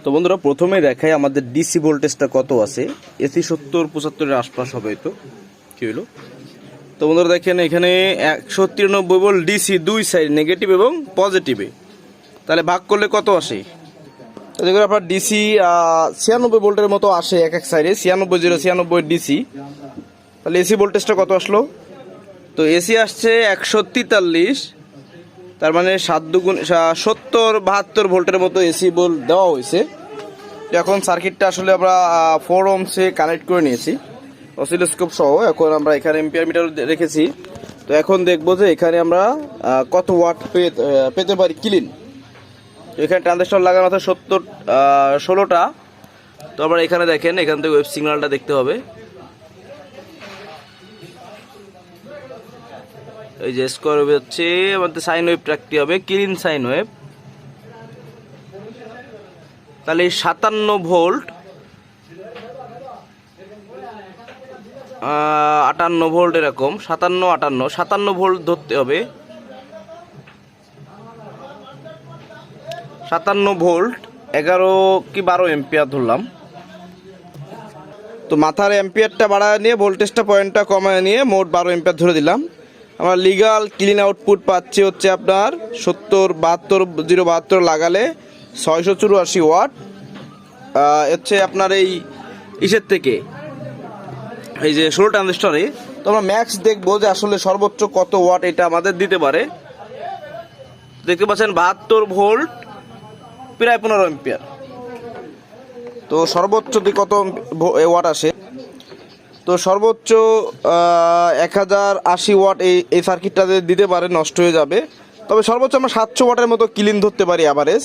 তো বন্ধুরা প্রথমে দেখাই আমাদের ডিসি ভোল্টেজটা কত আছে। এসি 70-75 এর আশপাশ হবে। তো কি হলো, তো বন্ধুরা দেখেন এখানে 193 ভোল্ট ডিসি, দুই সাইড নেগেটিভ এবং পজিটিভে। তাহলে ভাগ করলে কত আসে? তো দেখুন আপনার ডিসি 96 ভোল্টের মতো আসে এক এক সাইডে, 96 ডিসি। তাহলে এসি ভোল্টেজটা কত আসলো? তো এসি আসছে 143, তার মানে 7 দুগুণ 70-72 ভোল্টের মতো এসি ভোল্ট দেওয়া হয়েছে। এখন সার্কিটটা আসলে আমরা 4 ohmসে কানেক্ট করে নিয়েছি অসিলোস্কোপ সহ। এখন আমরা এখানে এম্পিয়ার মিটার রেখেছি। তো এখন দেখবো যে এখানে আমরা কত ওয়াট পেতে পারি ক্লিন। তো এখানে ট্রানজিস্টর লাগানো আছে 16টা। তো আমরা এখানে দেখেন, এখান থেকে ওয়েভ সিগন্যালটা দেখতে হবে। এই যে স্কোয়ার ওয়েভ হচ্ছে আমাদের সাইন ওয়েভ ট্র্যাকটি হবে, ক্লিন সাইন ওয়েভ। তাহলে 57 ভোল্ট 58 ভোল্ট এরকম 57 ভোল্ট ধরতে হবে। 57 ভোল্ট 11 কি 12 এম্পিয়ার ধরলাম। তো মাথার এম্পিয়ারটা বাড়ায় নিয়ে ভোল্টেজটা পয়েন্টটা কমায় নিয়ে মোট 12 এম্পিয়ার ধরে দিলাম। আমরা লিগাল ক্লিন আউটপুট পাচ্ছি হচ্ছে আপনার 072 লাগালে 684 ওয়াট। হচ্ছে আপনার এই ইসের থেকে, এই যে 16 ট্রানজিস্টরে। তো আমরা ম্যাক্স দেখবো যে আসলে সর্বোচ্চ কত ওয়াট এটা আমাদের দিতে পারে। দেখতে পাচ্ছেন 72 ভোল্ট প্রায় 15 এম্পিয়ার। তো সর্বোচ্চ কত ওয়াট আসে? তো সর্বোচ্চ 1080 ওয়াট এই সার্কিটটাতে দিতে পারে, নষ্ট হয়ে যাবে। তবে সর্বোচ্চ আমরা 700 ওয়াটের মতো ক্লিন ধরতে পারি অ্যাভারেজ।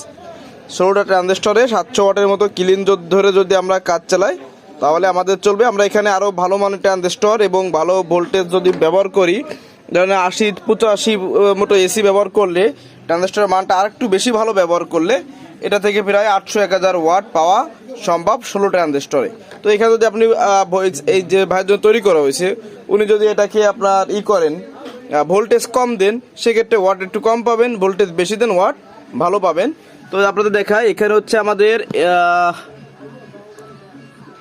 16টা ট্রানজিস্টরে 700 ওয়াটের মতো ক্লিন ধরে যদি আমরা কাজ চালাই তাহলে আমাদের চলবে। আমরা এখানে আরও ভালো মানের ট্রানজিস্টর এবং ভালো ভোল্টেজ যদি ব্যবহার করি, ধরেন 80-85 মতো এসি ব্যবহার করলে, ট্রানজিস্টরের মানটা আর একটু বেশি ভালো ব্যবহার করলে এটা থেকে প্রায় 800-1000 ওয়াট পাওয়া সম্ভব 16 ট্রানজিস্টরে। তো এখানে যদি আপনি এই যে ভাইয়ের জন্য তৈরি করা হয়েছে, উনি যদি এটাকে আপনার করেন, ভোল্টেজ কম দেন, সেক্ষেত্রে ওয়াট একটু কম পাবেন, ভোল্টেজ বেশি দেন ওয়াট ভালো পাবেন। তো আপনাদের দেখায় এখানে হচ্ছে আমাদের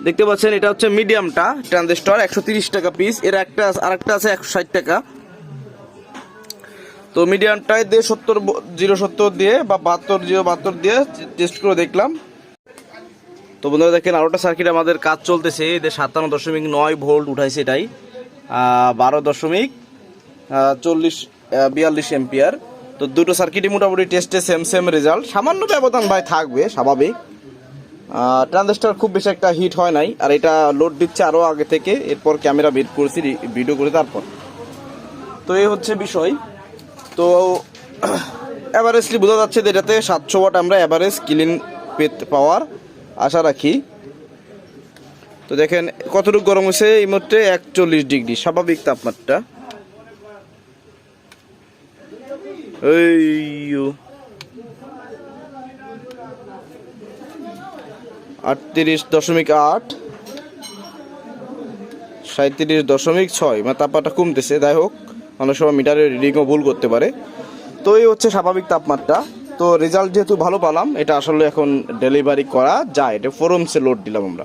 দেখতে পাচ্ছেন এটা হচ্ছে মিডিয়ামটা ট্রানজিস্টর, 130 টাকা পিস। এর আরেকটা আছে 160 টাকা। তো মিডিয়ামটায় দিয়ে 70 দিয়ে বা 72 দিয়ে টেস্ট করে দেখলাম। তো বন্ধুরা দেখেন আরোটা সার্কিট আমাদের কাজ চলতেছে। এদের 57.9 ভোল্ট উঠাইছে, এটাই 12.42 এম্পিয়ার। তো দুটো সার্কিটই মোটামুটি টেস্টে সেম রেজাল্ট। সামান্য ব্যবধান ভাই থাকবে, স্বাভাবিক। ট্রানজিস্টর খুব বেশি একটা হিট হয় নাই। আর এটা লোড দিচ্ছে আরও আগে থেকে, এরপর ক্যামেরা বের করেছি, ভিডিও করে তারপর। তো এই হচ্ছে বিষয়। তো অ্যাভারেজলি বোঝা যাচ্ছে যে এটাতে 700 ওয়াট আমরা অ্যাভারেজ ক্লিন পাওয়ার আশা রাখি। তো দেখেন কতটুকু গরম হয়েছে এই মুহূর্তে, 41 ডিগ্রি স্বাভাবিক তাপমাত্রা। এই 38.8 37.6, মানে তাপমাত্রা কমতেছে। যাই হোক, অনেক সময় মিটারের রিডিংও ভুল করতে পারে। তো এই হচ্ছে স্বাভাবিক তাপমাত্রা। তো রেজাল্ট যেহেতু ভালো পেলাম, এটা আসলে এখন ডেলিভারি করা যায়। এটা 4 ohmসে লোড দিলাম আমরা।